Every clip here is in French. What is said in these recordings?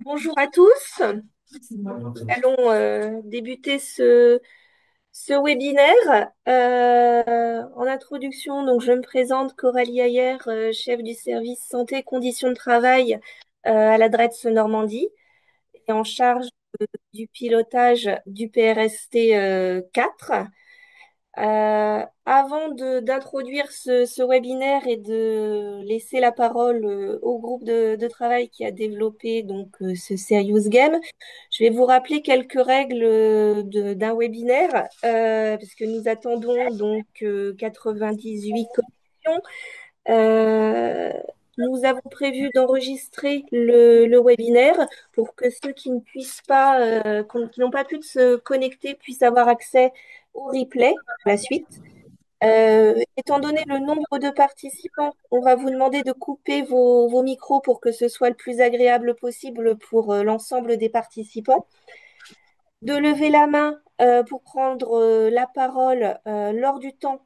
Bonjour à tous. Allons débuter ce webinaire. En introduction, donc, je me présente Coralie Ayer, chef du service santé et conditions de travail à la DRETS Normandie et en charge du pilotage du PRST 4. Avant d'introduire ce webinaire et de laisser la parole au groupe de travail qui a développé ce Serious Game, je vais vous rappeler quelques règles d'un webinaire, parce que nous attendons 98 questions. Euh, Nous avons prévu d'enregistrer le webinaire pour que ceux qui ne puissent pas, qui n'ont pas pu se connecter puissent avoir accès au replay à la suite. Étant donné le nombre de participants, on va vous demander de couper vos micros pour que ce soit le plus agréable possible pour l'ensemble des participants, de lever la main pour prendre la parole lors du temps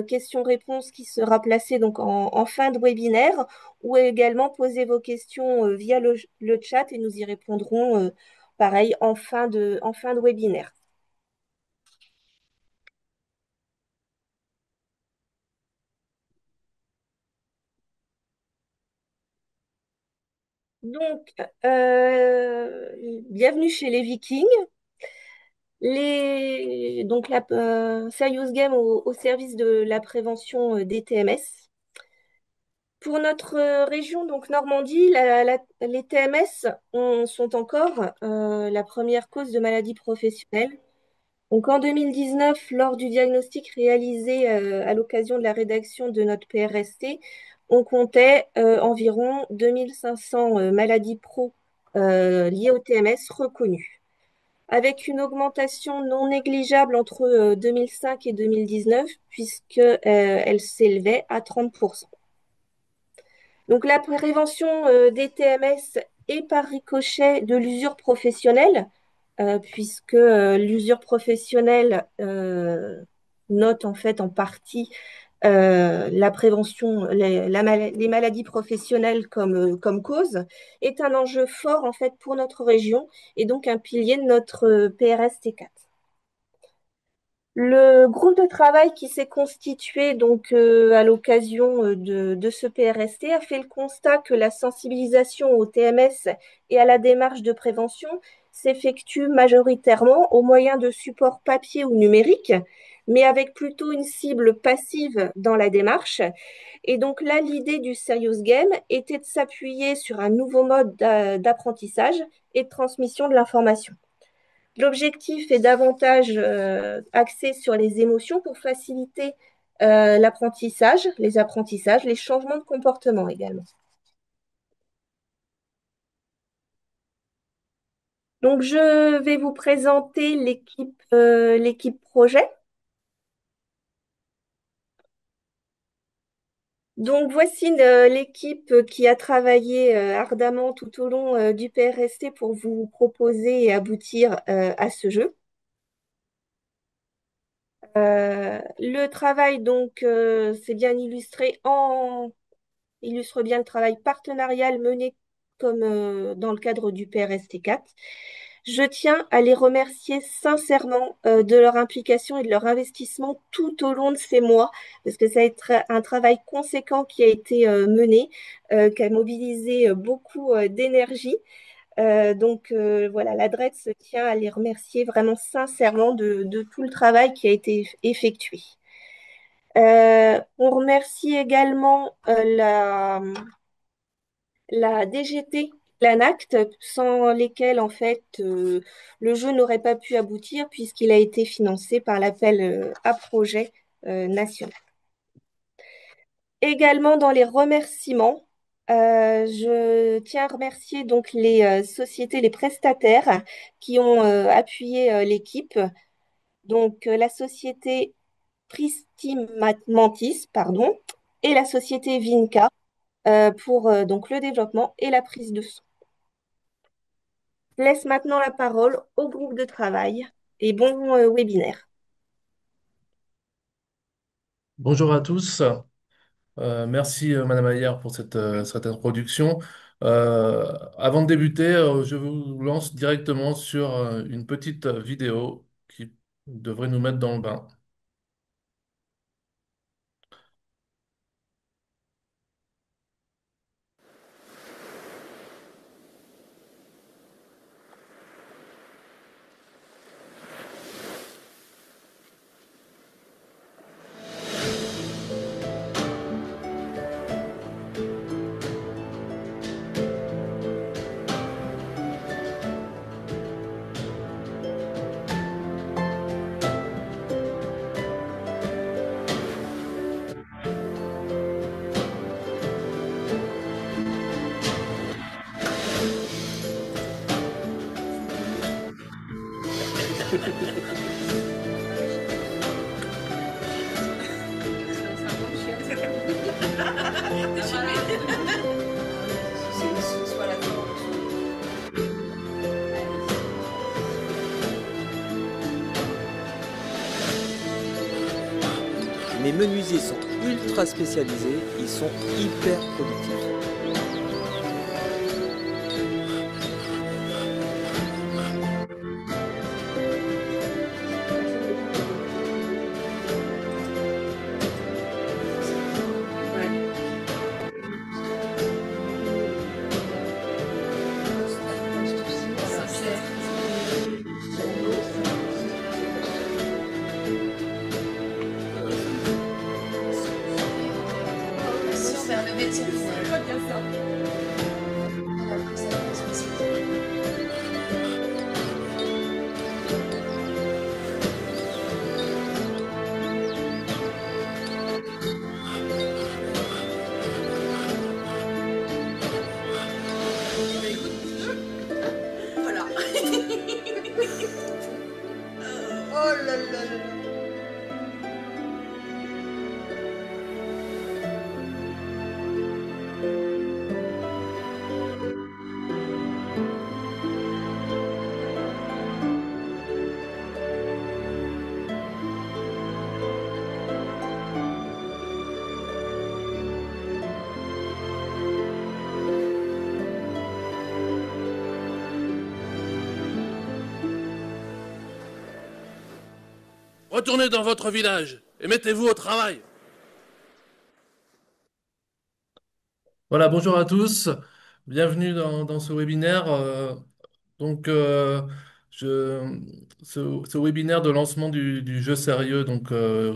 questions-réponses qui sera placé donc en fin de webinaire, ou également poser vos questions via le chat et nous y répondrons pareil en fin de webinaire. Donc, bienvenue chez les Vikings. Serious Game au service de la prévention des TMS. Pour notre région, donc Normandie, les TMS sont encore la première cause de maladie professionnelle. Donc en 2019, lors du diagnostic réalisé à l'occasion de la rédaction de notre PRST, on comptait environ 2500 maladies pro liées au TMS reconnues, avec une augmentation non négligeable entre 2005 et 2019, puisque elle s'élevait à 30%. Donc la prévention des TMS est par ricochet de l'usure professionnelle, puisque l'usure professionnelle note en fait en partie la prévention, les maladies professionnelles comme cause, est un enjeu fort en fait pour notre région et donc un pilier de notre PRST4. Le groupe de travail qui s'est constitué à l'occasion de ce PRST a fait le constat que la sensibilisation au TMS et à la démarche de prévention s'effectue majoritairement au moyen de supports papier ou numériques, mais avec plutôt une cible passive dans la démarche. Et donc là, l'idée du Serious Game était de s'appuyer sur un nouveau mode d'apprentissage et de transmission de l'information. L'objectif est davantage axé sur les émotions pour faciliter les apprentissages, les changements de comportement également. Donc, je vais vous présenter l'équipe projet. Donc, voici l'équipe qui a travaillé ardemment tout au long du PRST pour vous proposer et aboutir à ce jeu. Le travail, c'est bien illustre bien le travail partenarial mené comme dans le cadre du PRST4. Je tiens à les remercier sincèrement de leur implication et de leur investissement tout au long de ces mois, parce que ça a été un travail conséquent qui a été mené, qui a mobilisé beaucoup d'énergie. Voilà, l'adresse se tient à les remercier vraiment sincèrement de tout le travail qui a été effectué. On remercie également la DGT, l'ANACT, sans lesquels en fait le jeu n'aurait pas pu aboutir puisqu'il a été financé par l'appel à projet national. Également dans les remerciements, je tiens à remercier donc les sociétés, les prestataires qui ont appuyé l'équipe. La société Pristimantis, pardon, et la société Vinca pour le développement et la prise de son. Je laisse maintenant la parole au groupe de travail et bon webinaire. Bonjour à tous. Merci Madame Ayer pour cette introduction. Avant de débuter, je vous lance directement sur une petite vidéo qui devrait nous mettre dans le bain. Mes menuisiers sont ultra spécialisés, ils sont hyper productifs. Voilà. Oh là là là là. Retournez dans votre village et mettez-vous au travail. Voilà, bonjour à tous. Bienvenue dans ce webinaire. Donc, je, ce webinaire de lancement du jeu sérieux, donc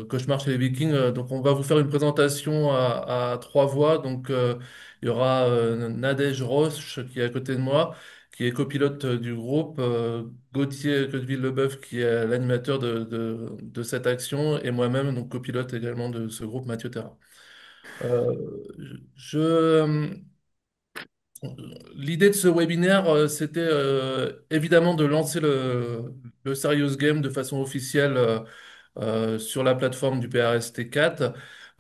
Cauchemar chez les Vikings. Donc, on va vous faire une présentation à trois voix. Donc, il y aura Nadège Roche qui est à côté de moi, qui est copilote du groupe, Gauthier Queuteville-Leboeuf qui est l'animateur de cette action, et moi-même, donc copilote également de ce groupe, Mathieu Terra. Euh, je, L'idée de ce webinaire, c'était évidemment de lancer le Serious Game de façon officielle sur la plateforme du PRST4,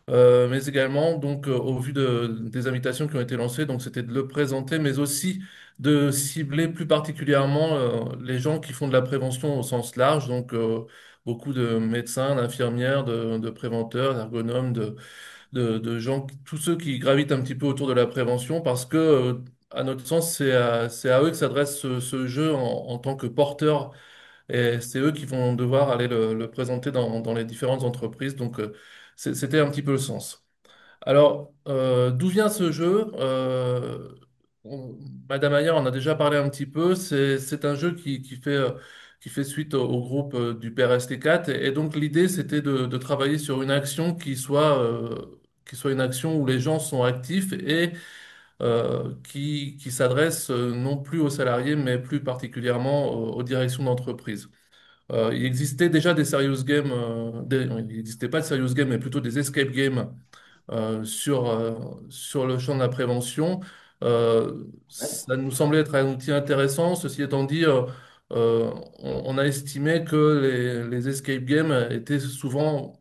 mais également, donc, au vu des invitations qui ont été lancées, donc c'était de le présenter, mais aussi de cibler plus particulièrement les gens qui font de la prévention au sens large, donc beaucoup de médecins, d'infirmières, de préventeurs, d'ergonomes, de gens, tous ceux qui gravitent un petit peu autour de la prévention, parce que, à notre sens, c'est à eux que s'adresse ce jeu en tant que porteur, et c'est eux qui vont devoir aller le présenter dans les différentes entreprises. Donc, c'était un petit peu le sens. Alors, d'où vient ce jeu? Madame Ayer en a déjà parlé un petit peu. C'est un jeu qui fait suite au groupe du PRST4. Et donc, l'idée, c'était de travailler sur une action qui soit une action où les gens sont actifs et qui s'adresse non plus aux salariés, mais plus particulièrement aux directions d'entreprise. Il existait déjà des serious games, il n'existait pas de serious games, mais plutôt des escape games sur le champ de la prévention. Ça nous semblait être un outil intéressant. Ceci étant dit, on a estimé que les escape games étaient souvent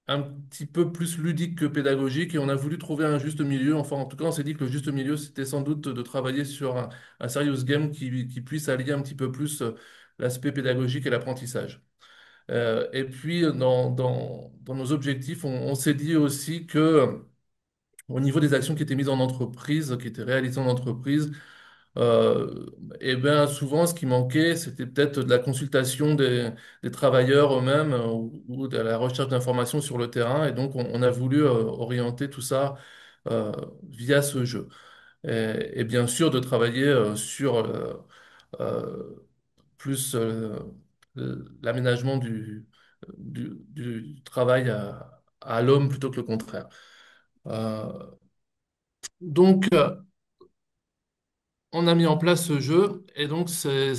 un petit peu plus ludiques que pédagogiques et on a voulu trouver un juste milieu. Enfin, en tout cas, on s'est dit que le juste milieu, c'était sans doute de travailler sur un serious game qui puisse allier un petit peu plus l'aspect pédagogique et l'apprentissage. Et puis, dans nos objectifs, on s'est dit aussi que au niveau des actions qui étaient mises en entreprise, qui étaient réalisées en entreprise, euh, et bien souvent, ce qui manquait, c'était peut-être de la consultation des travailleurs eux-mêmes ou de la recherche d'informations sur le terrain. Et donc, on a voulu orienter tout ça euh, via ce jeu. Et bien sûr, de travailler sur euh, plus l'aménagement du travail à l'homme plutôt que le contraire. Euh, donc, on a mis en place ce jeu et donc c'est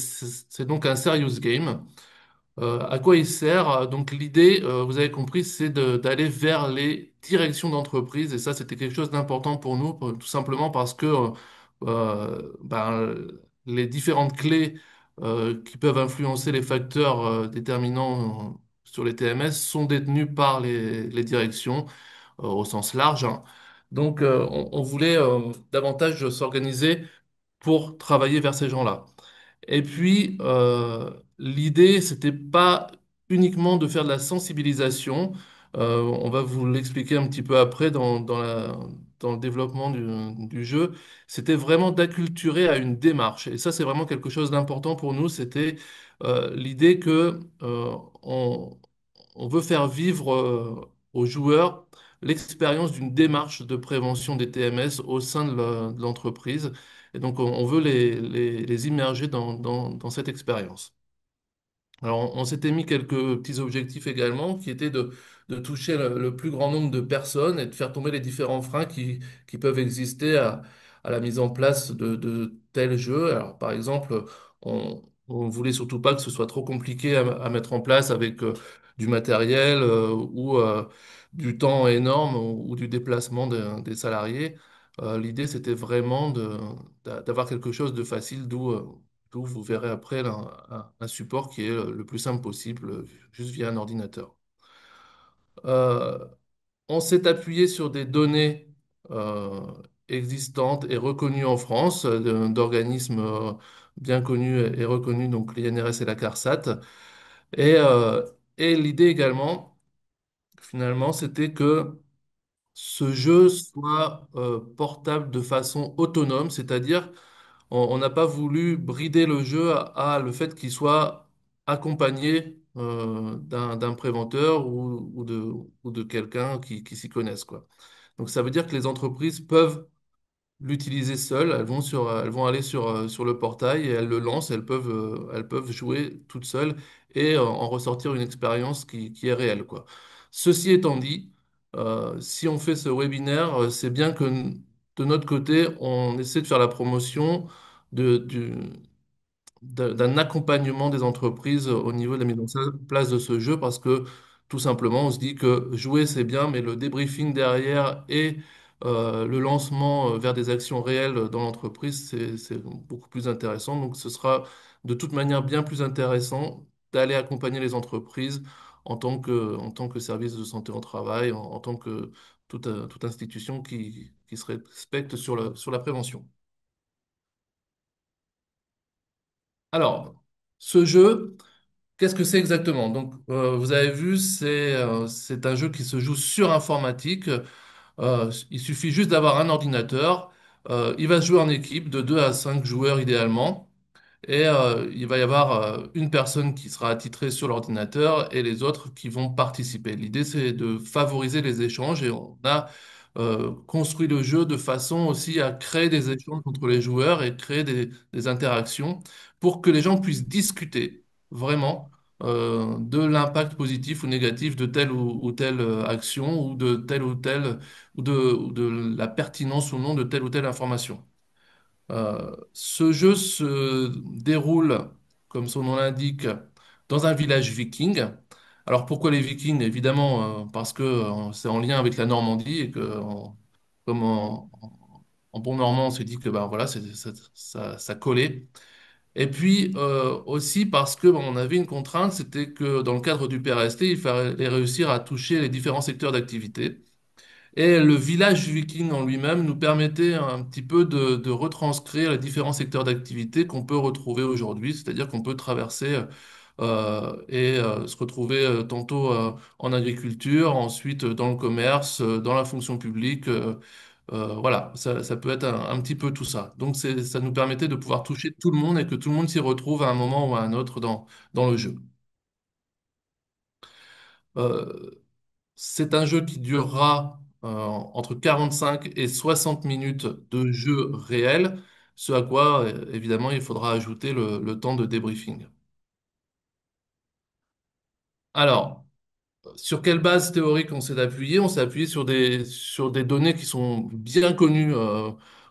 donc un serious game. À quoi il sert? Donc l'idée, vous avez compris, c'est d'aller vers les directions d'entreprise et ça c'était quelque chose d'important pour nous, tout simplement parce que ben, les différentes clés qui peuvent influencer les facteurs déterminants sur les TMS sont détenues par les directions au sens large, hein. Donc on voulait davantage s'organiser pour travailler vers ces gens-là. Et puis, l'idée, c'était pas uniquement de faire de la sensibilisation. On va vous l'expliquer un petit peu après dans le développement du jeu. C'était vraiment d'acculturer à une démarche. Et ça, c'est vraiment quelque chose d'important pour nous. C'était l'idée que on, on veut faire vivre aux joueurs l'expérience d'une démarche de prévention des TMS au sein de l'entreprise. Et donc, on veut les immerger dans cette expérience. Alors, on s'était mis quelques petits objectifs également, qui étaient de toucher le plus grand nombre de personnes et de faire tomber les différents freins qui peuvent exister à la mise en place de tels jeux. Alors, par exemple, on voulait surtout pas que ce soit trop compliqué à mettre en place avec du matériel ou du temps énorme ou du déplacement des salariés. L'idée, c'était vraiment d'avoir quelque chose de facile, d'où vous verrez après là, un support qui est le plus simple possible, juste via un ordinateur. Euh, on s'est appuyé sur des données euh, existantes et reconnues en France, d'organismes bien connus et reconnus, donc l'INRS et la CARSAT. Et, euh, et l'idée également, finalement, c'était que ce jeu soit portable de façon autonome, c'est-à-dire on n'a pas voulu brider le jeu à le fait qu'il soit accompagné d'un préventeur ou de quelqu'un qui s'y connaisse, quoi. Donc ça veut dire que les entreprises peuvent l'utiliser seules, elles vont aller sur le portail et elles le lancent, elles peuvent jouer toutes seules et en ressortir une expérience qui est réelle, quoi. Ceci étant dit, si on fait ce webinaire, c'est bien que de notre côté, on essaie de faire la promotion de, du, d'un accompagnement des entreprises au niveau de la mise en place de ce jeu parce que tout simplement, on se dit que jouer, c'est bien, mais le débriefing derrière et le lancement vers des actions réelles dans l'entreprise, c'est beaucoup plus intéressant. Donc, ce sera de toute manière bien plus intéressant d'aller accompagner les entreprises en tant que service de santé au travail, en tant que toute institution qui se respecte sur sur la prévention. Alors, ce jeu, qu'est-ce que c'est exactement? Donc, vous avez vu, c'est un jeu qui se joue sur informatique. Il suffit juste d'avoir un ordinateur. Il va se jouer en équipe de 2 à 5 joueurs idéalement. Et il va y avoir une personne qui sera attitrée sur l'ordinateur et les autres qui vont participer. L'idée, c'est de favoriser les échanges et on a construit le jeu de façon aussi à créer des échanges entre les joueurs et créer des interactions pour que les gens puissent discuter vraiment de l'impact positif ou négatif de telle ou telle action ou de telle ou telle ou de la pertinence ou non de telle ou telle information. Ce jeu se déroule, comme son nom l'indique, dans un village viking. Alors pourquoi les Vikings? Évidemment, parce que c'est en lien avec la Normandie et que, comme en bon normand, on s'est dit que ben, voilà, ça collait. Et puis aussi parce que bon, on avait une contrainte, c'était que dans le cadre du PRST, il fallait réussir à toucher les différents secteurs d'activité. Et le village viking en lui-même nous permettait un petit peu de retranscrire les différents secteurs d'activité qu'on peut retrouver aujourd'hui, c'est-à-dire qu'on peut traverser se retrouver tantôt en agriculture, ensuite dans le commerce, dans la fonction publique, Voilà, ça peut être un petit peu tout ça. Donc ça nous permettait de pouvoir toucher tout le monde et que tout le monde s'y retrouve à un moment ou à un autre dans le jeu. Euh, c'est un jeu qui durera entre 45 et 60 minutes de jeu réel, ce à quoi, évidemment, il faudra ajouter le temps de débriefing. Alors, sur quelle base théorique on s'est appuyé? On s'est appuyé sur des données qui sont bien connues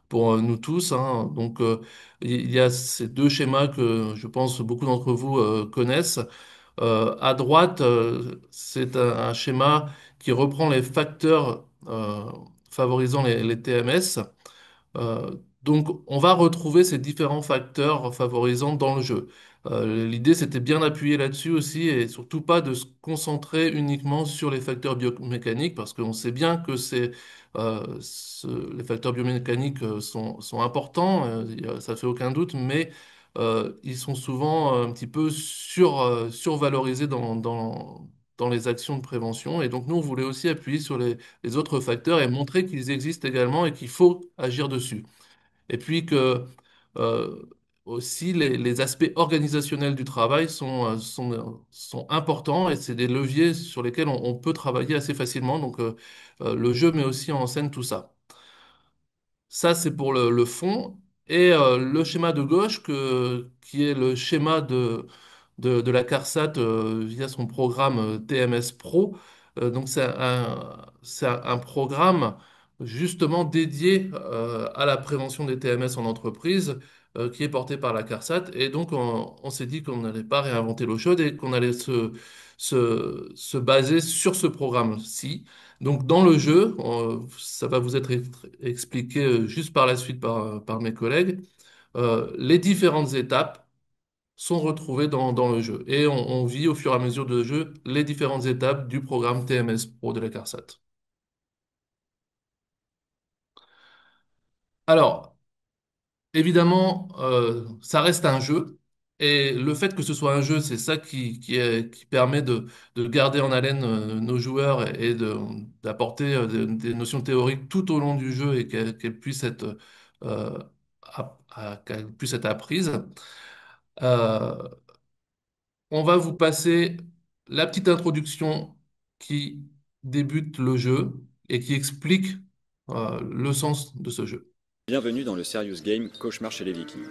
pour nous tous, hein. Donc, il y a ces deux schémas que je pense beaucoup d'entre vous connaissent. À droite, c'est un schéma qui reprend les facteurs favorisant les TMS. Donc, on va retrouver ces différents facteurs favorisants dans le jeu. L'idée, c'était bien d'appuyer là-dessus aussi et surtout pas de se concentrer uniquement sur les facteurs biomécaniques parce qu'on sait bien que les facteurs biomécaniques sont importants, ça fait aucun doute, mais ils sont souvent un petit peu survalorisés dans les actions de prévention. Et donc, nous, on voulait aussi appuyer sur les autres facteurs et montrer qu'ils existent également et qu'il faut agir dessus. Et puis que euh, aussi les aspects organisationnels du travail sont importants et c'est des leviers sur lesquels on peut travailler assez facilement. Donc le jeu met aussi en scène tout ça. Ça, c'est pour le fond. Et le schéma de gauche, qui est le schéma de la CARSAT via son programme TMS Pro. Donc, c'est un programme justement dédié à la prévention des TMS en entreprise qui est porté par la CARSAT. Et donc, on s'est dit qu'on n'allait pas réinventer l'eau chaude et qu'on allait se baser sur ce programme-ci. Donc dans le jeu, ça va vous être expliqué juste par la suite par mes collègues, les différentes étapes sont retrouvées dans le jeu. Et on vit au fur et à mesure de jeu les différentes étapes du programme TMS Pro de la CARSAT. Alors, évidemment, ça reste un jeu. Et le fait que ce soit un jeu, c'est ça qui permet de garder en haleine nos joueurs d'apporter des notions théoriques tout au long du jeu et qu'elles puissent être, qu'elles puissent être apprises. Euh, on va vous passer la petite introduction qui débute le jeu et qui explique le sens de ce jeu. Bienvenue dans le Serious Game Cauchemar chez les Vikings.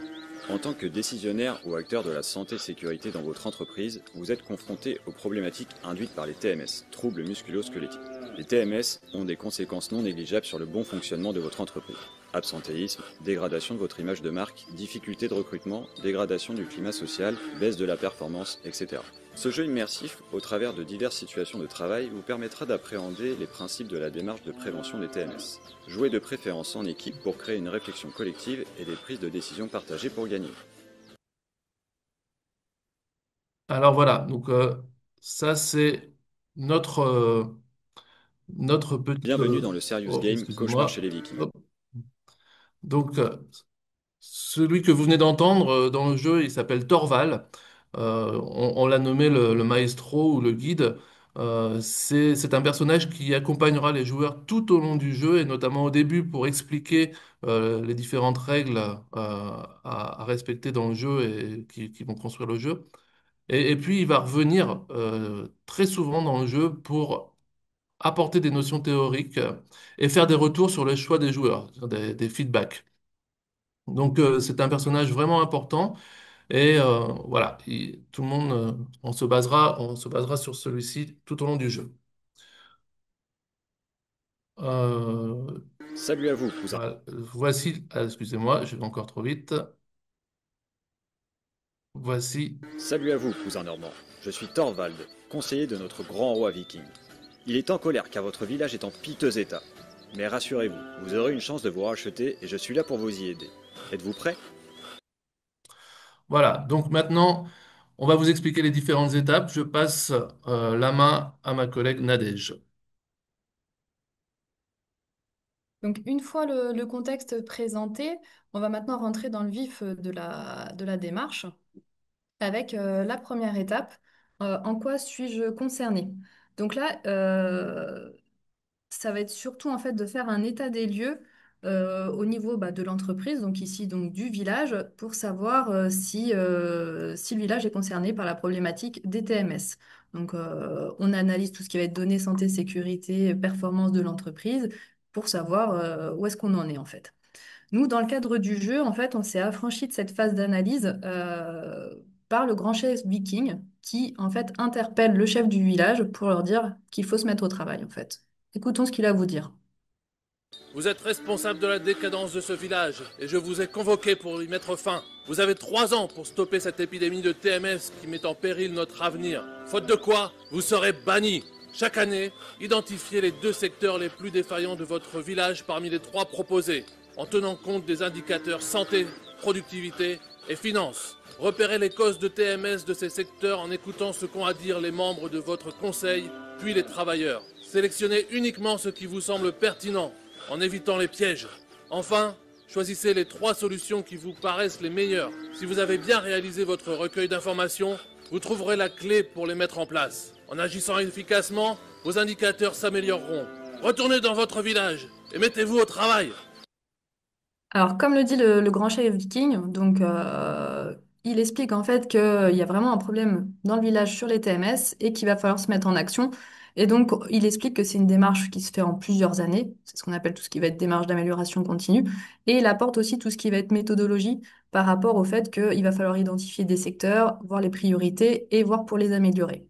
En tant que décisionnaire ou acteur de la santé-sécurité dans votre entreprise, vous êtes confronté aux problématiques induites par les TMS, troubles musculo-squelettiques. Les TMS ont des conséquences non négligeables sur le bon fonctionnement de votre entreprise. Absentéisme, dégradation de votre image de marque, difficultés de recrutement, dégradation du climat social, baisse de la performance, etc. Ce jeu immersif, au travers de diverses situations de travail, vous permettra d'appréhender les principes de la démarche de prévention des TMS. Jouez de préférence en équipe pour créer une réflexion collective et des prises de décision partagées pour gagner. Alors voilà, donc ça c'est notre, notre petite... Bienvenue dans le Serious oh, Game Cauchemar chez excusez-moi. les Vikings. Hop. Donc celui que vous venez d'entendre dans le jeu, il s'appelle Torval. On l'a nommé le maestro ou le guide. C'est un personnage qui accompagnera les joueurs tout au long du jeu et notamment au début pour expliquer les différentes règles à respecter dans le jeu et qui vont construire le jeu. Et puis, il va revenir très souvent dans le jeu pour apporter des notions théoriques et faire des retours sur les choix des joueurs, des feedbacks. Donc, c'est un personnage vraiment important. Et voilà, tout le monde, on se basera sur celui-ci tout au long du jeu. Euh, Salut à vous, cousin. voilà, voici, excusez-moi, je vais encore trop vite. Voici. Salut à vous, cousin normand. Je suis Thorvald, conseiller de notre grand roi viking. Il est en colère car votre village est en piteux état. Mais rassurez-vous, vous aurez une chance de vous racheter et je suis là pour vous y aider. Êtes-vous prêt? Voilà, donc maintenant, on va vous expliquer les différentes étapes. Je passe la main à ma collègue Nadège. Donc, une fois le contexte présenté, on va maintenant rentrer dans le vif de la démarche avec la première étape, en quoi suis-je concerné? Donc là, ça va être surtout en fait de faire un état des lieux au niveau de l'entreprise, donc ici donc du village, pour savoir si le village est concerné par la problématique des TMS. Donc on analyse tout ce qui va être données, santé, sécurité, performance de l'entreprise pour savoir où est-ce qu'on en est en fait. Nous, dans le cadre du jeu, en fait, on s'est affranchi de cette phase d'analyse par le grand chef viking qui, en fait, interpelle le chef du village pour leur dire qu'il faut se mettre au travail, en fait. Écoutons ce qu'il a à vous dire. Vous êtes responsable de la décadence de ce village et je vous ai convoqué pour y mettre fin. Vous avez 3 ans pour stopper cette épidémie de TMS qui met en péril notre avenir. Faute de quoi, vous serez bannis. Chaque année, identifiez les 2 secteurs les plus défaillants de votre village parmi les 3 proposés, en tenant compte des indicateurs santé, productivité et finances. Repérez les causes de TMS de ces secteurs en écoutant ce qu'ont à dire les membres de votre conseil, puis les travailleurs. Sélectionnez uniquement ce qui vous semble pertinent, en évitant les pièges. Enfin, choisissez les 3 solutions qui vous paraissent les meilleures. Si vous avez bien réalisé votre recueil d'informations, vous trouverez la clé pour les mettre en place. En agissant efficacement, vos indicateurs s'amélioreront. Retournez dans votre village et mettez-vous au travail. Alors, comme le dit le grand chef viking, donc il explique en fait qu'il y a vraiment un problème dans le village sur les TMS et qu'il va falloir se mettre en action. Et donc, il explique que c'est une démarche qui se fait en plusieurs années. C'est ce qu'on appelle tout ce qui va être démarche d'amélioration continue. Et il apporte aussi tout ce qui va être méthodologie par rapport au fait qu'il va falloir identifier des secteurs, voir les priorités et voir pour les améliorer.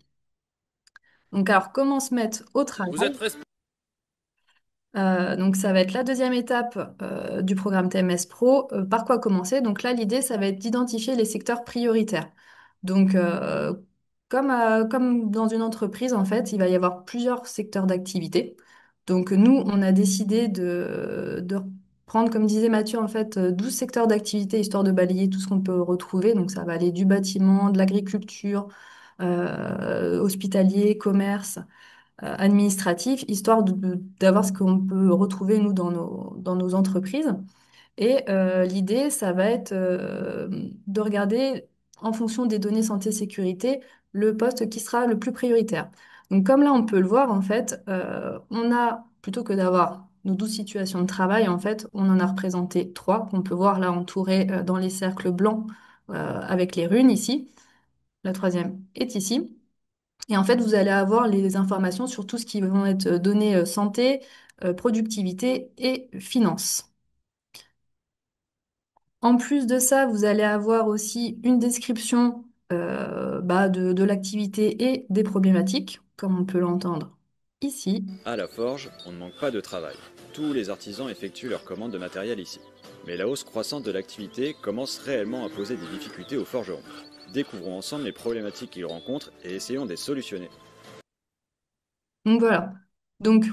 Donc, alors, comment se mettre au travail? Vous êtes responsable. Donc ça va être la deuxième étape du programme TMS Pro. Par quoi commencer? Donc là, l'idée, ça va être d'identifier les secteurs prioritaires. Donc comme dans une entreprise, en fait, il va y avoir plusieurs secteurs d'activité. Donc nous, on a décidé de prendre, comme disait Mathieu, en fait, 12 secteurs d'activité, histoire de balayer tout ce qu'on peut retrouver. Donc ça va aller du bâtiment, de l'agriculture, hospitalier, commerce administratif, histoire d'avoir ce qu'on peut retrouver, nous, dans nos entreprises. Et l'idée, ça va être de regarder, en fonction des données santé-sécurité, le poste qui sera le plus prioritaire. Donc, comme là, on peut le voir, en fait, on a, plutôt que d'avoir nos 12 situations de travail, en fait, on en a représenté 3 qu'on peut voir là entourées dans les cercles blancs avec les runes ici. La troisième est ici. Et en fait, vous allez avoir les informations sur tout ce qui vont être données santé, productivité et finances. En plus de ça, vous allez avoir aussi une description de l'activité et des problématiques, comme on peut l'entendre ici. À la forge, on ne manque pas de travail. Tous les artisans effectuent leurs commandes de matériel ici. Mais la hausse croissante de l'activité commence réellement à poser des difficultés aux forgerons. Découvrons ensemble les problématiques qu'ils rencontrent et essayons de les solutionner. Donc voilà. Donc,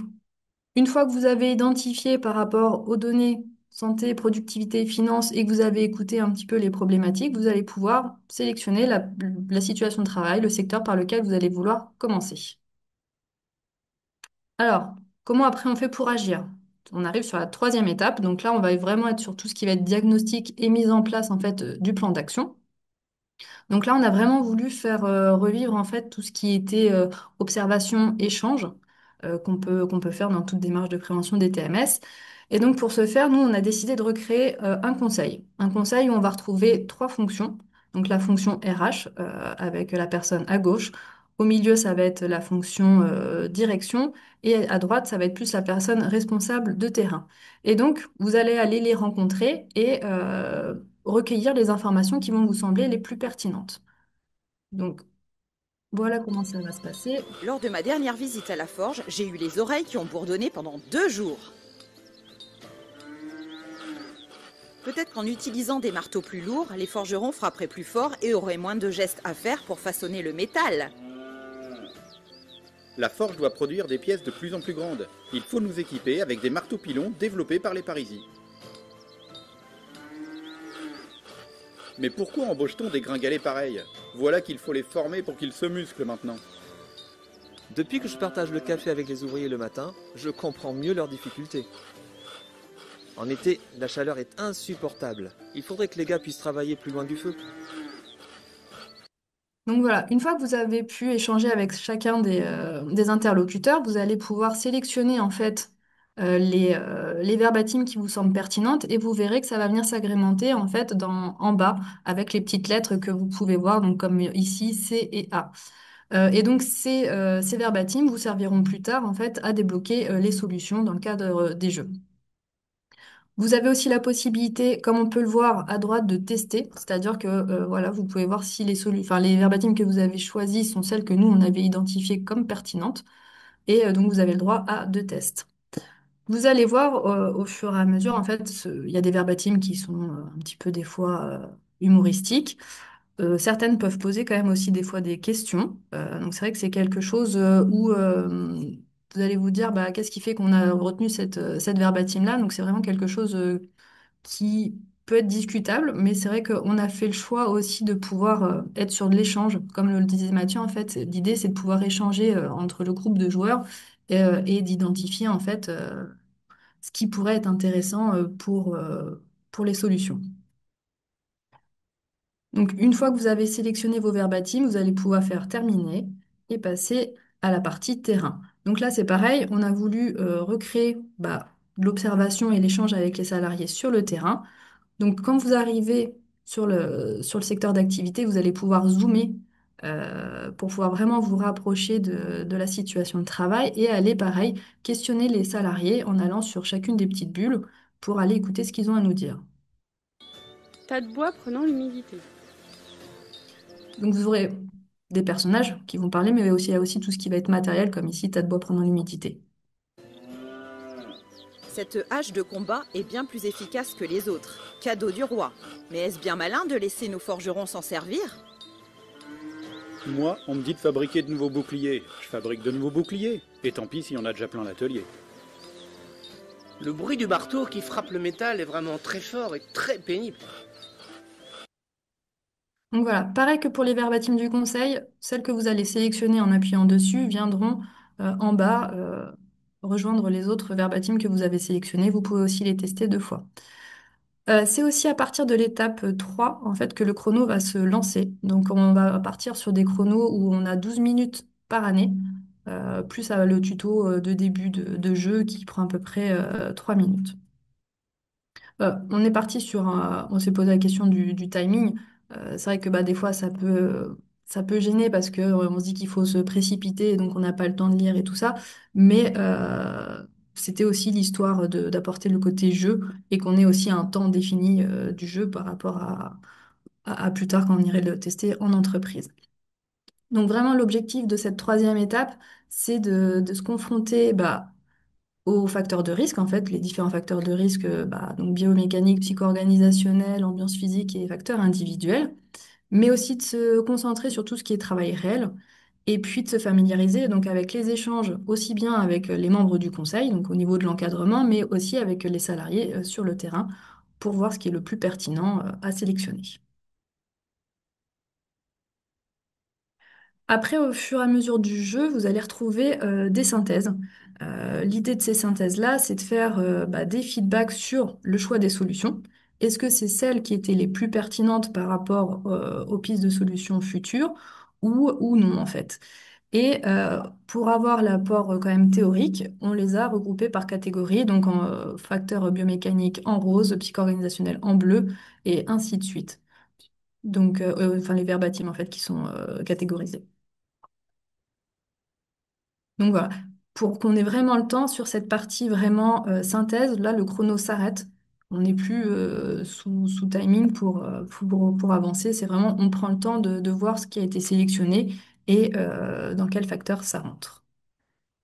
une fois que vous avez identifié par rapport aux données santé, productivité, finances et que vous avez écouté un petit peu les problématiques, vous allez pouvoir sélectionner la situation de travail, le secteur par lequel vous allez vouloir commencer. Alors, comment après on fait pour agir? On arrive sur la troisième étape. Donc là, on va vraiment être sur tout ce qui va être diagnostic et mise en place en fait du plan d'action. Donc là, on a vraiment voulu faire revivre en fait tout ce qui était observation, échange qu'on peut faire dans toute démarche de prévention des TMS. Et donc pour ce faire, nous, on a décidé de recréer un conseil. Un conseil où on va retrouver 3 fonctions. Donc la fonction RH avec la personne à gauche. Au milieu, ça va être la fonction direction. Et à droite, ça va être plus la personne responsable de terrain. Et donc, vous allez aller les rencontrer et recueillir les informations qui vont vous sembler les plus pertinentes. Donc, voilà comment ça va se passer. Lors de ma dernière visite à la forge, j'ai eu les oreilles qui ont bourdonné pendant 2 jours. Peut-être qu'en utilisant des marteaux plus lourds, les forgerons frapperaient plus fort et auraient moins de gestes à faire pour façonner le métal. La forge doit produire des pièces de plus en plus grandes. Il faut nous équiper avec des marteaux pilons développés par les Parisiens. Mais pourquoi embauche-t-on des gringalets pareils? Voilà qu'il faut les former pour qu'ils se musclent maintenant. Depuis que je partage le café avec les ouvriers le matin, je comprends mieux leurs difficultés. En été, la chaleur est insupportable. Il faudrait que les gars puissent travailler plus loin du feu. Donc voilà, une fois que vous avez pu échanger avec chacun des interlocuteurs, vous allez pouvoir sélectionner en fait les verbatims qui vous semblent pertinentes et vous verrez que ça va venir s'agrémenter en fait en bas avec les petites lettres que vous pouvez voir, donc comme ici C et A. Et donc ces verbatims vous serviront plus tard en fait à débloquer les solutions dans le cadre des jeux. Vous avez aussi la possibilité, comme on peut le voir à droite, de tester, c'est-à-dire que voilà, vous pouvez voir si les verbatims que vous avez choisis sont celles que nous on avait identifiées comme pertinentes, et donc vous avez le droit à 2 tests. Vous allez voir au fur et à mesure, en fait, il y a des verbatims qui sont un petit peu des fois humoristiques. Certaines peuvent poser quand même aussi des fois des questions. Donc c'est vrai que c'est quelque chose où vous allez vous dire, bah, qu'est-ce qui fait qu'on a retenu cette verbatim-là? Donc c'est vraiment quelque chose qui peut être discutable, mais c'est vrai qu'on a fait le choix aussi de pouvoir être sur de l'échange. Comme le disait Mathieu, en fait, l'idée c'est de pouvoir échanger entre le groupe de joueurs et d'identifier en fait ce qui pourrait être intéressant pour les solutions. Donc, une fois que vous avez sélectionné vos verbatims, vous allez pouvoir faire terminer et passer à la partie terrain. Donc là, c'est pareil, on a voulu recréer l'observation et l'échange avec les salariés sur le terrain. Donc, quand vous arrivez sur le secteur d'activité, vous allez pouvoir zoomer pour pouvoir vraiment vous rapprocher de la situation de travail et aller, pareil, questionner les salariés en allant sur chacune des petites bulles pour aller écouter ce qu'ils ont à nous dire. Tas de bois prenant l'humidité. Donc vous aurez des personnages qui vont parler, mais il y a aussi tout ce qui va être matériel, comme ici, tas de bois prenant l'humidité. Cette hache de combat est bien plus efficace que les autres. Cadeau du roi. Mais est-ce bien malin de laisser nos forgerons s'en servir? Moi, on me dit de fabriquer de nouveaux boucliers. Je fabrique de nouveaux boucliers. Et tant pis s'il y en a déjà plein l'atelier. Le bruit du marteau qui frappe le métal est vraiment très fort et très pénible. Donc voilà, pareil que pour les verbatims du conseil, celles que vous allez sélectionner en appuyant dessus viendront en bas rejoindre les autres verbatims que vous avez sélectionnés. Vous pouvez aussi les tester 2 fois. C'est aussi à partir de l'étape 3 en fait, que le chrono va se lancer. Donc on va partir sur des chronos où on a 12 minutes par année, plus le tuto de début de jeu qui prend à peu près 3 minutes. On est parti on s'est posé la question du timing. C'est vrai que bah, des fois ça peut gêner parce que on se dit qu'il faut se précipiter et donc on n'a pas le temps de lire et tout ça. Mais c'était aussi l'histoire d'apporter le côté jeu et qu'on ait aussi un temps défini du jeu par rapport à plus tard quand on irait le tester en entreprise. Donc vraiment l'objectif de cette troisième étape, c'est de se confronter aux facteurs de risque, en fait, les différents facteurs de risque, donc biomécanique, psycho-organisationnel, ambiance physique et facteurs individuels, mais aussi de se concentrer sur tout ce qui est travail réel, et puis de se familiariser donc avec les échanges, aussi bien avec les membres du conseil, donc au niveau de l'encadrement, mais aussi avec les salariés sur le terrain, pour voir ce qui est le plus pertinent à sélectionner. Après, au fur et à mesure du jeu, vous allez retrouver des synthèses. L'idée de ces synthèses-là, c'est de faire des feedbacks sur le choix des solutions. Est-ce que c'est celles qui étaient les plus pertinentes par rapport aux pistes de solutions futures ou non, en fait? Et pour avoir l'apport quand même théorique, on les a regroupés par catégorie, donc en facteurs biomécaniques en rose, psycho-organisationnel en bleu, et ainsi de suite. Donc, enfin, les verbatims, en fait, qui sont catégorisés. Donc voilà, pour qu'on ait vraiment le temps sur cette partie vraiment synthèse, là le chrono s'arrête. On n'est plus sous timing pour avancer. C'est vraiment, on prend le temps de voir ce qui a été sélectionné et dans quel facteur ça rentre.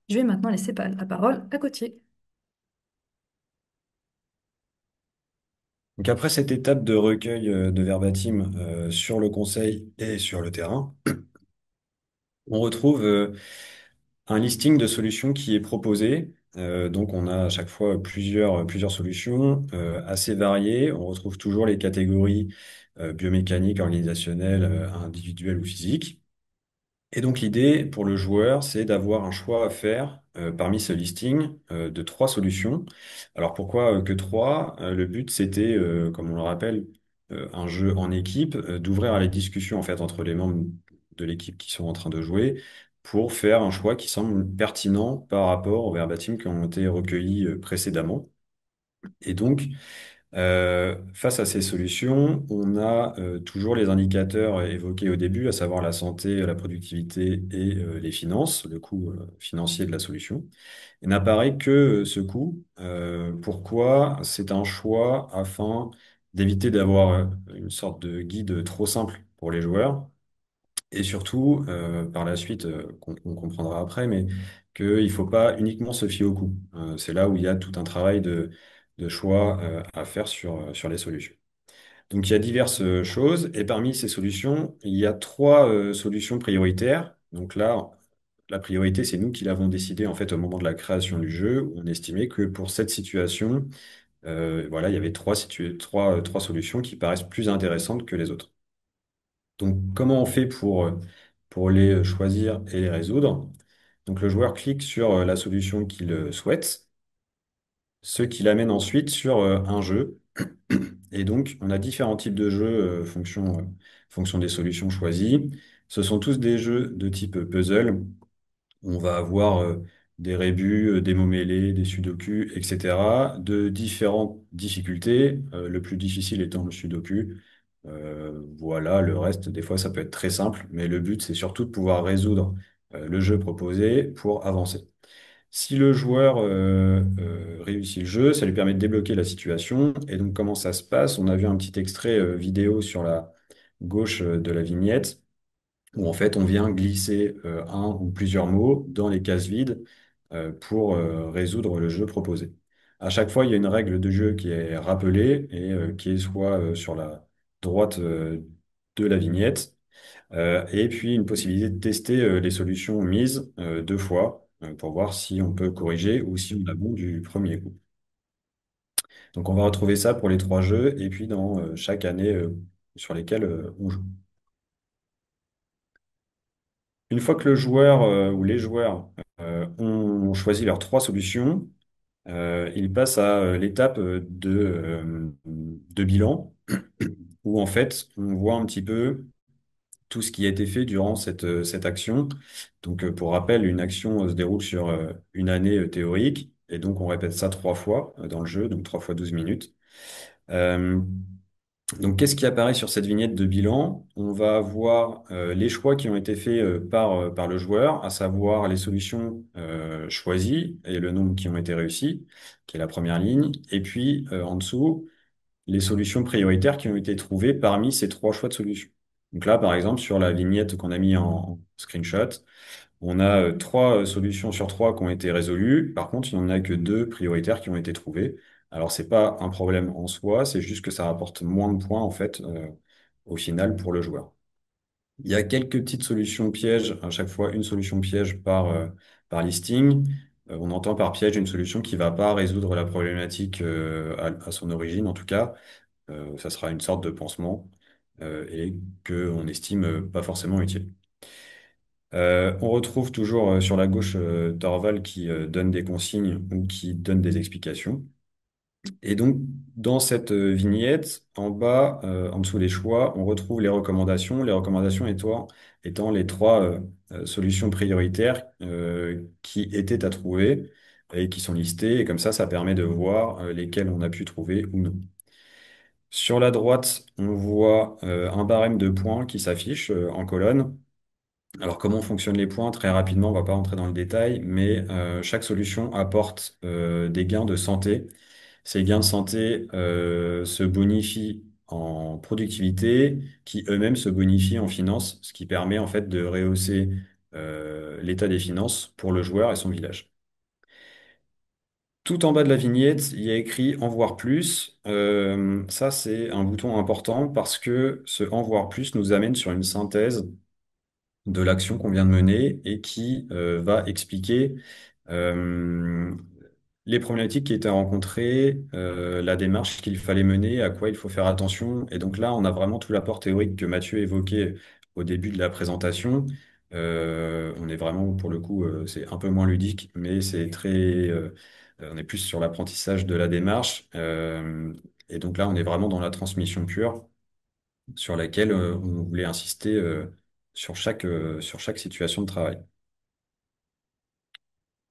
Je vais maintenant laisser la parole à Gauthier. Donc après cette étape de recueil de verbatim sur le conseil et sur le terrain, on retrouve un listing de solutions qui est proposé. Donc on a à chaque fois plusieurs solutions assez variées. On retrouve toujours les catégories biomécaniques, organisationnelles, individuelles ou physiques. Et donc l'idée pour le joueur, c'est d'avoir un choix à faire parmi ce listing de 3 solutions. Alors pourquoi que 3? Le but c'était, comme on le rappelle, un jeu en équipe, d'ouvrir à les discussions en fait entre les membres de l'équipe qui sont en train de jouer pour faire un choix qui semble pertinent par rapport aux verbatims qui ont été recueillis précédemment. Et donc, face à ces solutions, on a toujours les indicateurs évoqués au début, à savoir la santé, la productivité et les finances, le coût financier de la solution. Il n'apparaît que ce coût. Pourquoi? C'est un choix afin d'éviter d'avoir une sorte de guide trop simple pour les joueurs. Et surtout, par la suite, on comprendra après, mais qu'il ne faut pas uniquement se fier au coût. C'est là où il y a tout un travail de choix à faire sur les solutions. Donc il y a diverses choses, et parmi ces solutions, il y a trois solutions prioritaires. Donc là, la priorité, c'est nous qui l'avons décidé en fait au moment de la création du jeu, où on estimait que pour cette situation, voilà, il y avait trois solutions qui paraissent plus intéressantes que les autres. Donc comment on fait pour les choisir et les résoudre? Donc le joueur clique sur la solution qu'il souhaite, ce qui l'amène ensuite sur un jeu. Et donc, on a différents types de jeux fonction des solutions choisies. Ce sont tous des jeux de type puzzle. On va avoir des rébus, des mots mêlés, des sudoku, etc. de différentes difficultés. Le plus difficile étant le sudoku. Voilà, le reste, des fois, ça peut être très simple, mais le but, c'est surtout de pouvoir résoudre le jeu proposé pour avancer. Si le joueur réussit le jeu, ça lui permet de débloquer la situation. Et donc, comment ça se passe? On a vu un petit extrait vidéo sur la gauche de la vignette, où en fait, on vient glisser un ou plusieurs mots dans les cases vides pour résoudre le jeu proposé. À chaque fois, il y a une règle de jeu qui est rappelée et qui est soit sur la droite de la vignette, et puis une possibilité de tester les solutions mises deux fois pour voir si on peut corriger ou si on a bon du premier coup. Donc on va retrouver ça pour les trois jeux et puis dans chaque année sur lesquelles on joue. Une fois que le joueur ou les joueurs ont choisi leurs trois solutions, ils passent à l'étape de bilan où en fait on voit un petit peu tout ce qui a été fait durant cette action. Donc, pour rappel, une action se déroule sur une année théorique, et donc on répète ça trois fois dans le jeu, donc 3 fois 12 minutes. Euh, donc, qu'est-ce qui apparaît sur cette vignette de bilan? On va avoir les choix qui ont été faits par le joueur, à savoir les solutions choisies et le nombre qui ont été réussis, qui est la première ligne, et puis en dessous, les solutions prioritaires qui ont été trouvées parmi ces trois choix de solutions. Donc là, par exemple, sur la vignette qu'on a mis en screenshot, on a trois solutions sur trois qui ont été résolues. Par contre, il n'y en a que deux prioritaires qui ont été trouvées. Alors, c'est pas un problème en soi, c'est juste que ça rapporte moins de points, en fait, au final, pour le joueur. Il y a quelques petites solutions pièges, à chaque fois une solution piège par listing. On entend par piège une solution qui va pas résoudre la problématique à son origine, en tout cas. Ça sera une sorte de pansement et que on estime pas forcément utile. On retrouve toujours sur la gauche Torval qui donne des consignes ou qui donne des explications. Et donc, dans cette vignette, en bas, en dessous des choix, on retrouve les recommandations. Les recommandations étant les trois solutions prioritaires qui étaient à trouver et qui sont listées. Et comme ça permet de voir lesquelles on a pu trouver ou non. Sur la droite, on voit un barème de points qui s'affiche en colonne. Alors, comment fonctionnent les points? Très rapidement, on va pas rentrer dans le détail, mais chaque solution apporte des gains de santé. Ces gains de santé se bonifient en productivité, qui eux-mêmes se bonifient en finances, ce qui permet en fait de rehausser l'état des finances pour le joueur et son village. Tout en bas de la vignette, il y a écrit En voir plus. Ça, c'est un bouton important parce que ce En voir plus nous amène sur une synthèse de l'action qu'on vient de mener et qui va expliquer euh, les problématiques qui étaient rencontrées, la démarche qu'il fallait mener, à quoi il faut faire attention. Et donc là, on a vraiment tout l'apport théorique que Mathieu évoquait au début de la présentation. On est vraiment, pour le coup, c'est un peu moins ludique, mais c'est on est plus sur l'apprentissage de la démarche. Et donc là, on est vraiment dans la transmission pure sur laquelle on voulait insister sur chaque situation de travail.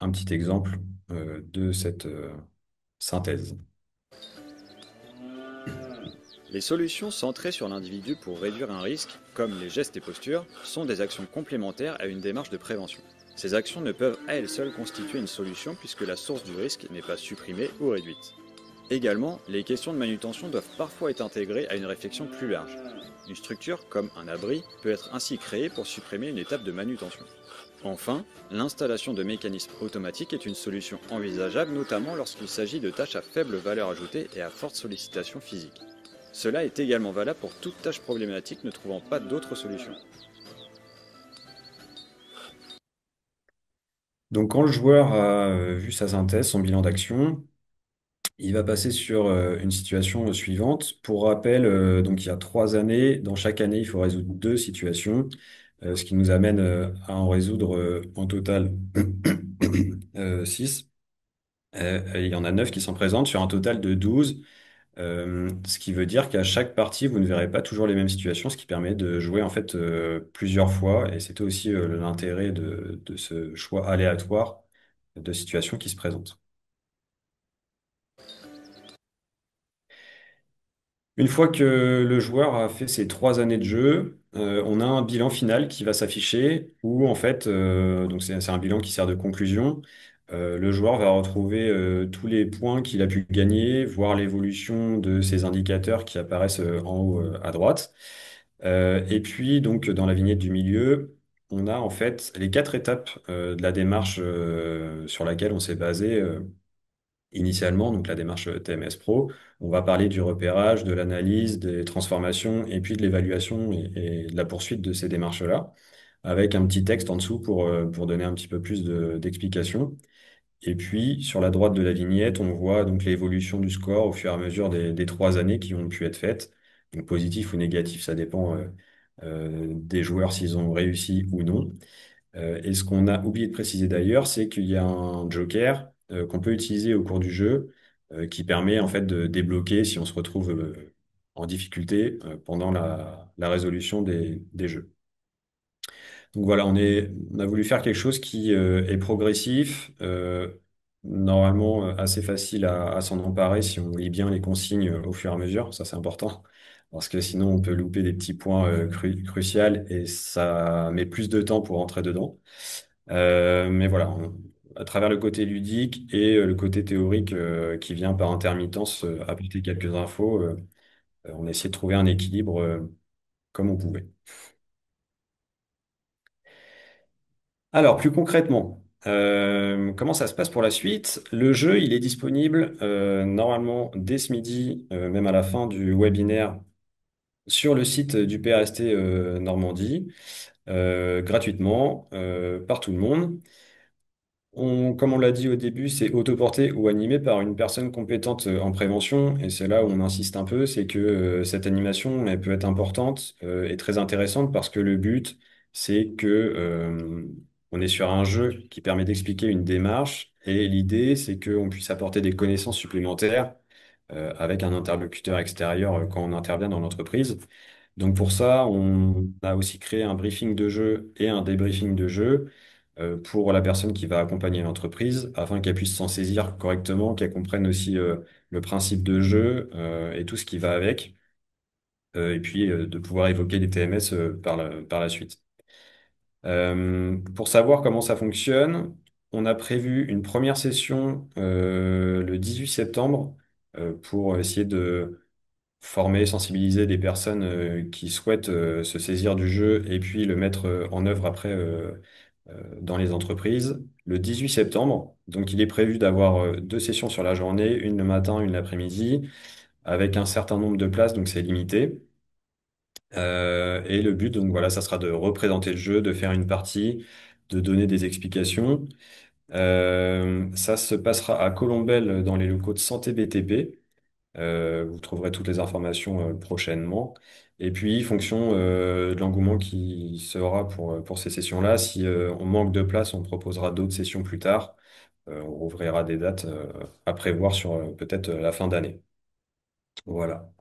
un petit exemple de cette synthèse. Les solutions centrées sur l'individu pour réduire un risque, comme les gestes et postures, sont des actions complémentaires à une démarche de prévention. Ces actions ne peuvent à elles seules constituer une solution puisque la source du risque n'est pas supprimée ou réduite. Également, les questions de manutention doivent parfois être intégrées à une réflexion plus large. Une structure, comme un abri, peut être ainsi créée pour supprimer une étape de manutention. Enfin, l'installation de mécanismes automatiques est une solution envisageable notamment lorsqu'il s'agit de tâches à faible valeur ajoutée et à forte sollicitation physique. Cela est également valable pour toute tâche problématique ne trouvant pas d'autre solution. Donc quand le joueur a vu sa synthèse, son bilan d'action, il va passer sur une situation suivante. Pour rappel, donc il y a 3 années. Dans chaque année, il faut résoudre 2 situations, ce qui nous amène à en résoudre en total 6. Il y en a 9 qui sont présentes sur un total de 12. Ce qui veut dire qu'à chaque partie, vous ne verrez pas toujours les mêmes situations, ce qui permet de jouer en fait plusieurs fois. Et c'était aussi l'intérêt de ce choix aléatoire de situations qui se présentent. Une fois que le joueur a fait ses 3 années de jeu, on a un bilan final qui va s'afficher où en fait, donc c'est un bilan qui sert de conclusion. Le joueur va retrouver tous les points qu'il a pu gagner, voir l'évolution de ces indicateurs qui apparaissent en haut à droite. Et puis donc dans la vignette du milieu, on a en fait les 4 étapes de la démarche sur laquelle on s'est basé. Initialement, donc la démarche TMS Pro, on va parler du repérage, de l'analyse, des transformations et puis de l'évaluation et de la poursuite de ces démarches-là, avec un petit texte en dessous pour donner un petit peu plus d'explication. Et puis, sur la droite de la vignette, on voit donc l'évolution du score au fur et à mesure des 3 années qui ont pu être faites. Donc, positif ou négatif, ça dépend des joueurs s'ils ont réussi ou non. Et ce qu'on a oublié de préciser d'ailleurs, c'est qu'il y a un joker qu'on peut utiliser au cours du jeu qui permet en fait de débloquer si on se retrouve en difficulté pendant la résolution des jeux. Donc voilà, on a voulu faire quelque chose qui est progressif, normalement assez facile à s'en emparer si on lit bien les consignes au fur et à mesure, ça c'est important, parce que sinon on peut louper des petits points cruciaux et ça met plus de temps pour entrer dedans. Mais voilà, à travers le côté ludique et le côté théorique qui vient par intermittence apporter quelques infos, on a essayé de trouver un équilibre comme on pouvait. Alors, plus concrètement, comment ça se passe pour la suite? Le jeu, il est disponible normalement dès ce midi, même à la fin du webinaire, sur le site du PRST Normandie, gratuitement, par tout le monde. Comme on l'a dit au début, c'est autoporté ou animé par une personne compétente en prévention. Et c'est là où on insiste un peu, c'est que cette animation, elle peut être importante et très intéressante parce que le but, c'est que on est sur un jeu qui permet d'expliquer une démarche. Et l'idée, c'est qu'on puisse apporter des connaissances supplémentaires avec un interlocuteur extérieur quand on intervient dans l'entreprise. Donc pour ça, on a aussi créé un briefing de jeu et un débriefing de jeu pour la personne qui va accompagner l'entreprise afin qu'elle puisse s'en saisir correctement, qu'elle comprenne aussi le principe de jeu et tout ce qui va avec, et puis de pouvoir évoquer les TMS par la suite. Pour savoir comment ça fonctionne, on a prévu une première session le 18 septembre pour essayer de former, sensibiliser des personnes qui souhaitent se saisir du jeu et puis le mettre en œuvre après dans les entreprises le 18 septembre. Donc, il est prévu d'avoir 2 sessions sur la journée, une le matin, une l'après-midi, avec un certain nombre de places, donc c'est limité. Et le but, donc voilà, ça sera de représenter le jeu, de faire une partie, de donner des explications. Ça se passera à Colombelles dans les locaux de Santé BTP. Vous trouverez toutes les informations prochainement. Et puis, fonction de l'engouement qui sera pour ces sessions-là, si on manque de place, on proposera d'autres sessions plus tard. On rouvrira des dates à prévoir sur peut-être la fin d'année. Voilà.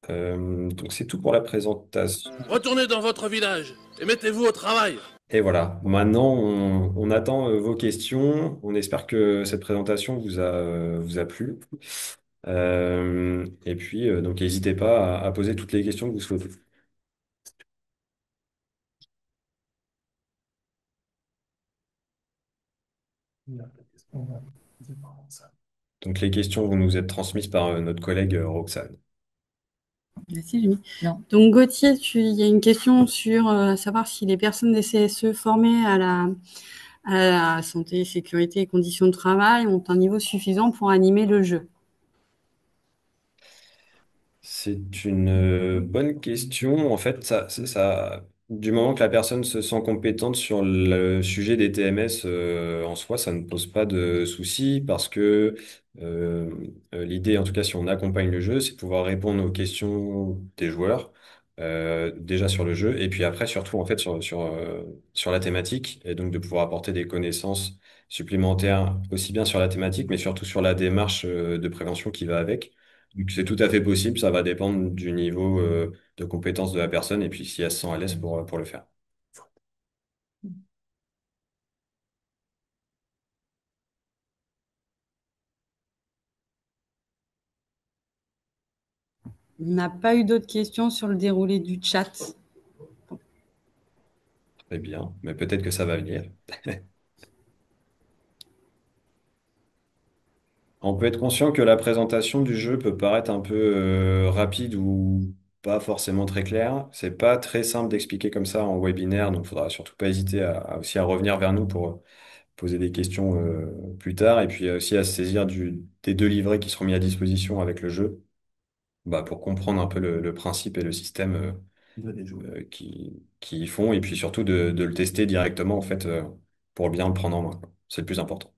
Donc c'est tout pour la présentation. Retournez dans votre village et mettez-vous au travail. Et voilà, maintenant on attend vos questions. On espère que cette présentation vous a plu. Et puis, donc n'hésitez pas à poser toutes les questions que vous souhaitez. Donc les questions vont nous être transmises par notre collègue Roxane. Merci, Julie. Donc, Gauthier, il y a une question sur savoir si les personnes des CSE formées à la santé, sécurité et conditions de travail ont un niveau suffisant pour animer le jeu. C'est une bonne question. En fait, du moment que la personne se sent compétente sur le sujet des TMS, en soi, ça ne pose pas de souci parce que euh, l'idée, en tout cas, si on accompagne le jeu, c'est de pouvoir répondre aux questions des joueurs, déjà sur le jeu, et puis après, surtout, en fait, sur la thématique, et donc de pouvoir apporter des connaissances supplémentaires, aussi bien sur la thématique, mais surtout sur la démarche, de prévention qui va avec. Donc, c'est tout à fait possible, ça va dépendre du niveau de compétence de la personne et puis si elle se sent à l'aise pour le faire. On n'a pas eu d'autres questions sur le déroulé du chat. Très bien, mais peut-être que ça va venir. On peut être conscient que la présentation du jeu peut paraître un peu rapide ou pas forcément très claire. C'est pas très simple d'expliquer comme ça en webinaire, donc il faudra surtout pas hésiter aussi à revenir vers nous pour poser des questions plus tard et puis aussi à se saisir des deux livrets qui seront mis à disposition avec le jeu, bah, pour comprendre un peu le principe et le système qui y font, et puis surtout de le tester directement, en fait, pour bien le prendre en main, quoi. C'est le plus important.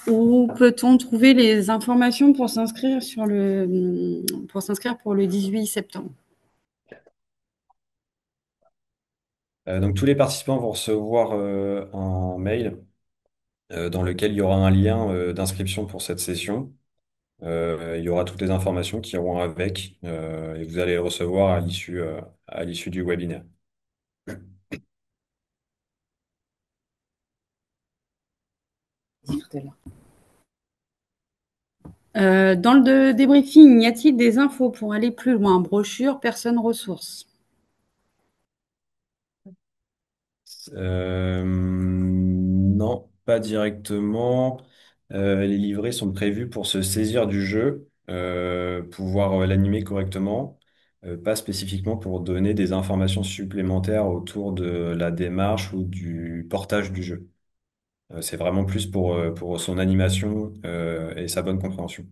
Où peut-on trouver les informations pour s'inscrire pour le 18 septembre? Donc tous les participants vont recevoir un mail dans lequel il y aura un lien d'inscription pour cette session. Il y aura toutes les informations qui iront avec et vous allez le recevoir à l'issue du webinaire. Dans le débriefing, y a-t-il des infos pour aller plus loin? Brochure, personnes, ressources. Non, pas directement. Les livrets sont prévus pour se saisir du jeu, pouvoir l'animer correctement, pas spécifiquement pour donner des informations supplémentaires autour de la démarche ou du portage du jeu. C'est vraiment plus pour son animation, et sa bonne compréhension,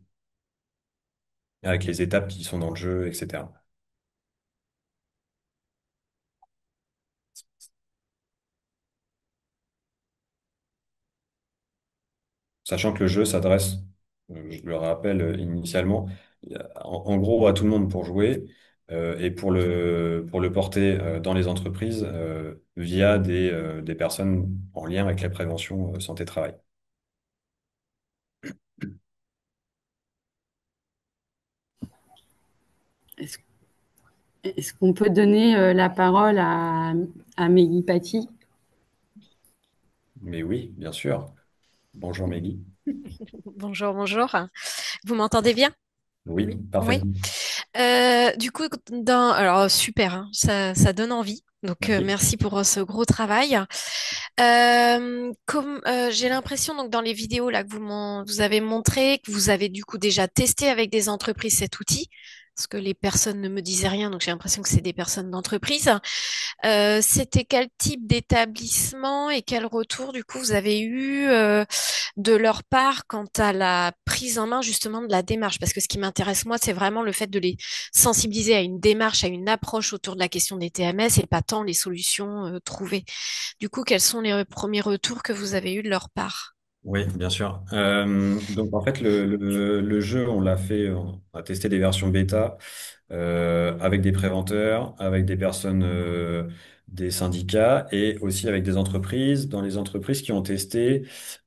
avec les étapes qui sont dans le jeu, etc. Sachant que le jeu s'adresse, je le rappelle initialement, en gros à tout le monde pour jouer et pour le porter dans les entreprises via des personnes en lien avec la prévention santé-travail. Est-ce est-ce qu'on peut donner la parole à Meggy Paty? Mais oui, bien sûr. Bonjour Meggy. Bonjour, bonjour. Vous m'entendez bien? Oui, Oui. parfaitement. Du coup, alors super, hein, ça donne envie. Donc Oui. merci pour ce gros travail. Comme j'ai l'impression donc dans les vidéos là que vous avez montré que vous avez du coup déjà testé avec des entreprises cet outil. Parce que les personnes ne me disaient rien, donc j'ai l'impression que c'est des personnes d'entreprise. C'était quel type d'établissement et quel retour du coup vous avez eu de leur part quant à la prise en main justement de la démarche? Parce que ce qui m'intéresse moi, c'est vraiment le fait de les sensibiliser à une démarche, à une approche autour de la question des TMS et pas tant les solutions trouvées. Du coup, quels sont les premiers retours que vous avez eus de leur part? Oui, bien sûr. Donc en fait, le jeu, on l'a fait, on a testé des versions bêta avec des préventeurs, avec des personnes des syndicats et aussi avec des entreprises. Dans les entreprises qui ont testé,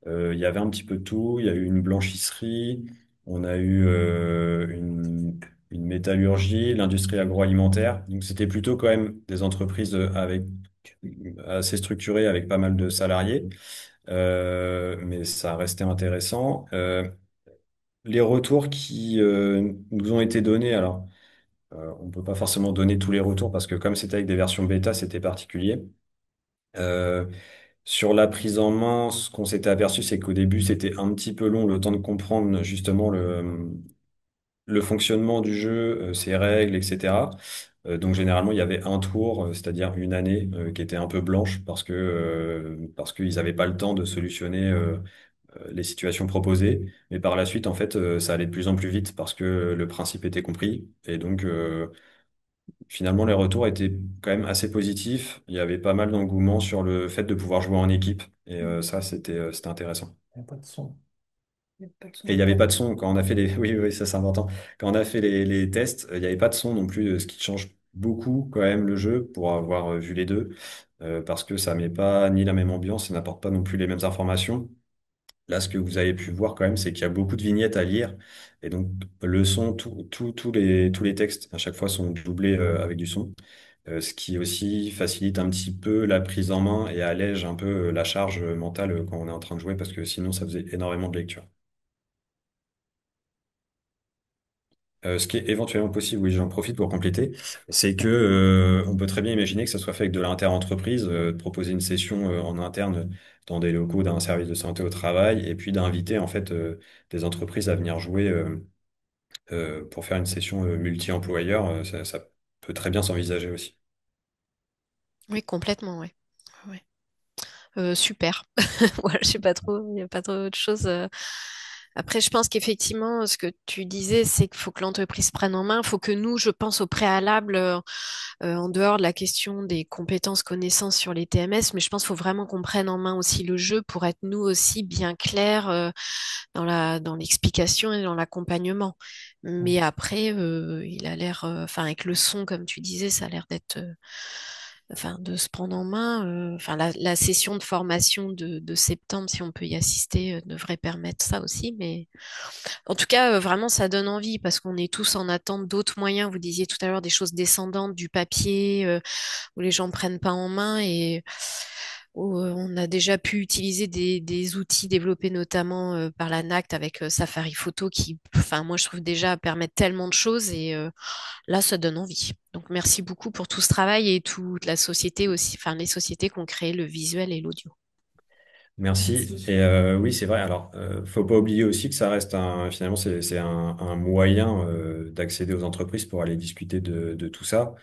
il y avait un petit peu de tout. Il y a eu une blanchisserie, on a eu une métallurgie, l'industrie agroalimentaire. Donc c'était plutôt quand même des entreprises avec assez structurées, avec pas mal de salariés. Mais ça restait intéressant. Les retours qui nous ont été donnés, alors on peut pas forcément donner tous les retours parce que comme c'était avec des versions bêta, c'était particulier. Euh, sur la prise en main, ce qu'on s'était aperçu, c'est qu'au début, c'était un petit peu long, le temps de comprendre justement le fonctionnement du jeu, ses règles, etc. Donc généralement, il y avait un tour, c'est-à-dire une année, qui était un peu blanche parce qu'ils n'avaient pas le temps de solutionner les situations proposées. Mais par la suite, en fait, ça allait de plus en plus vite parce que le principe était compris. Et donc, finalement, les retours étaient quand même assez positifs. Il y avait pas mal d'engouement sur le fait de pouvoir jouer en équipe. Et ça, c'était intéressant. Il n'y a pas de son. Il n'y a pas de son. Et il n'y avait pas de son quand on a fait les... Oui, oui, ça c'est important. Quand on a fait les tests, il n'y avait pas de son non plus, ce qui change beaucoup quand même le jeu pour avoir vu les deux. Parce que ça met pas ni la même ambiance et n'apporte pas non plus les mêmes informations. Là, ce que vous avez pu voir quand même, c'est qu'il y a beaucoup de vignettes à lire. Et donc, le son, tous les textes à chaque fois sont doublés avec du son. Ce qui aussi facilite un petit peu la prise en main et allège un peu la charge mentale quand on est en train de jouer, parce que sinon, ça faisait énormément de lecture. Ce qui est éventuellement possible, oui, j'en profite pour compléter, c'est que on peut très bien imaginer que ça soit fait avec de l'inter-entreprise, de proposer une session en interne dans des locaux d'un service de santé au travail, et puis d'inviter en fait des entreprises à venir jouer pour faire une session multi-employeur. Ça peut très bien s'envisager aussi. Oui, complètement, ouais. Ouais. Super. Voilà, je sais pas trop, il n'y a pas trop autre chose. Après, je pense qu'effectivement, ce que tu disais, c'est qu'il faut que l'entreprise prenne en main. Il faut que nous, je pense au préalable, en dehors de la question des compétences, connaissances sur les TMS, mais je pense qu'il faut vraiment qu'on prenne en main aussi le jeu pour être nous aussi bien clairs dans l'explication et dans l'accompagnement. Mais après, il a l'air, enfin, avec le son, comme tu disais, ça a l'air d'être enfin, de se prendre en main. Enfin, la session de formation de septembre, si on peut y assister, devrait permettre ça aussi. Mais en tout cas, vraiment, ça donne envie parce qu'on est tous en attente d'autres moyens. Vous disiez tout à l'heure des choses descendantes, du papier, où les gens prennent pas en main et où, on a déjà pu utiliser des outils développés notamment par la NACT avec Safari Photo qui, enfin, moi, je trouve déjà permettent tellement de choses et là, ça donne envie. Donc, merci beaucoup pour tout ce travail et toute la société aussi, enfin, les sociétés qui ont créé le visuel et l'audio. Merci. Et oui, c'est vrai. Alors, faut pas oublier aussi que ça reste finalement, c'est un moyen d'accéder aux entreprises pour aller discuter de tout ça.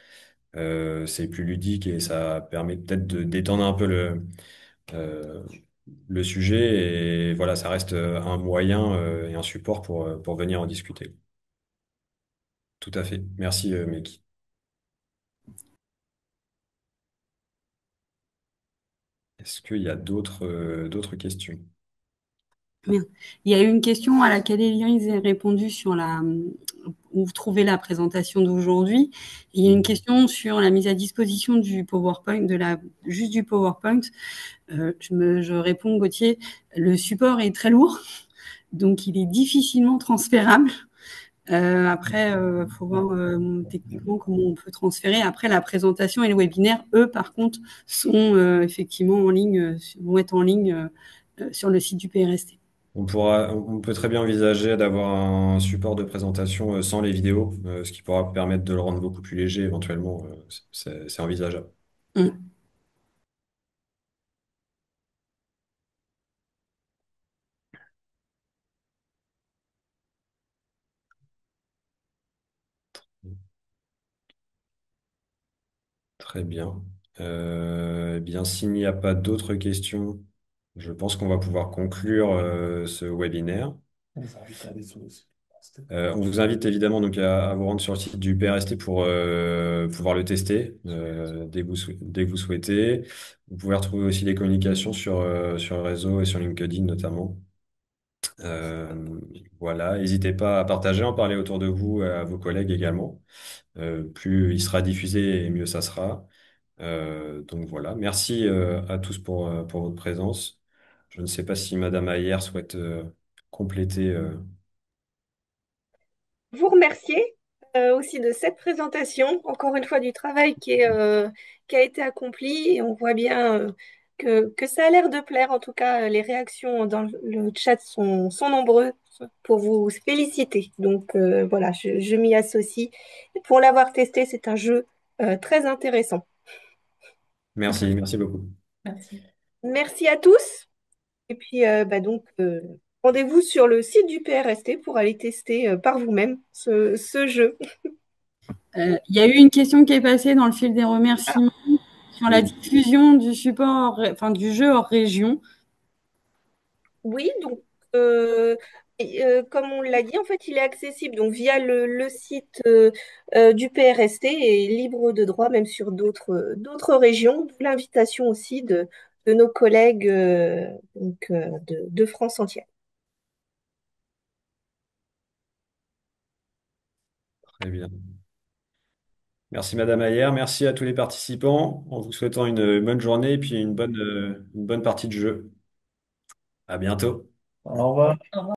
C'est plus ludique et ça permet peut-être de détendre un peu euh, le sujet. Et voilà, ça reste un moyen et un support pour venir en discuter. Tout à fait. Merci, Meki. Est-ce qu'il y a d'autres questions? Bien. Il y a eu une question à laquelle Élise a répondu sur où vous trouvez la présentation d'aujourd'hui. Il y a une question sur la mise à disposition du PowerPoint, juste du PowerPoint. Je réponds, Gauthier, le support est très lourd, donc il est difficilement transférable. Après, faut voir techniquement comment on peut transférer. Après, la présentation et le webinaire, eux, par contre, sont effectivement en ligne, vont être en ligne sur le site du PRST. On peut très bien envisager d'avoir un support de présentation sans les vidéos, ce qui pourra permettre de le rendre beaucoup plus léger éventuellement. C'est envisageable. Mm. Très bien. Eh bien, s'il n'y a pas d'autres questions, je pense qu'on va pouvoir conclure ce webinaire. On les invite à aller sur le site. On vous invite évidemment donc à vous rendre sur le site du PRST pour pouvoir le tester dès que vous souhaitez. Vous pouvez retrouver aussi les communications sur le réseau et sur LinkedIn notamment. Voilà, n'hésitez pas à partager, en parler autour de vous, à vos collègues également. Plus il sera diffusé, et mieux ça sera. Donc voilà, merci à tous pour votre présence. Je ne sais pas si Madame Ayer souhaite compléter. Vous remercier aussi de cette présentation, encore une fois du travail qui a été accompli et on voit bien que ça a l'air de plaire. En tout cas, les réactions dans le chat sont nombreuses pour vous féliciter. Donc voilà, je m'y associe. Et pour l'avoir testé, c'est un jeu très intéressant. Merci, merci beaucoup. Merci. Merci à tous. Et puis rendez-vous sur le site du PRST pour aller tester par vous-même ce jeu. Il y a eu une question qui est passée dans le fil des remerciements sur la diffusion du support, enfin du jeu hors région. Oui, donc comme on l'a dit, en fait, il est accessible donc via le site du PRST et libre de droit même sur d'autres régions. D'où l'invitation aussi de nos collègues de France entière. Très bien. Merci Madame Ayer, merci à tous les participants en vous souhaitant une bonne journée et puis une bonne partie de jeu. À bientôt. Au revoir. Au revoir.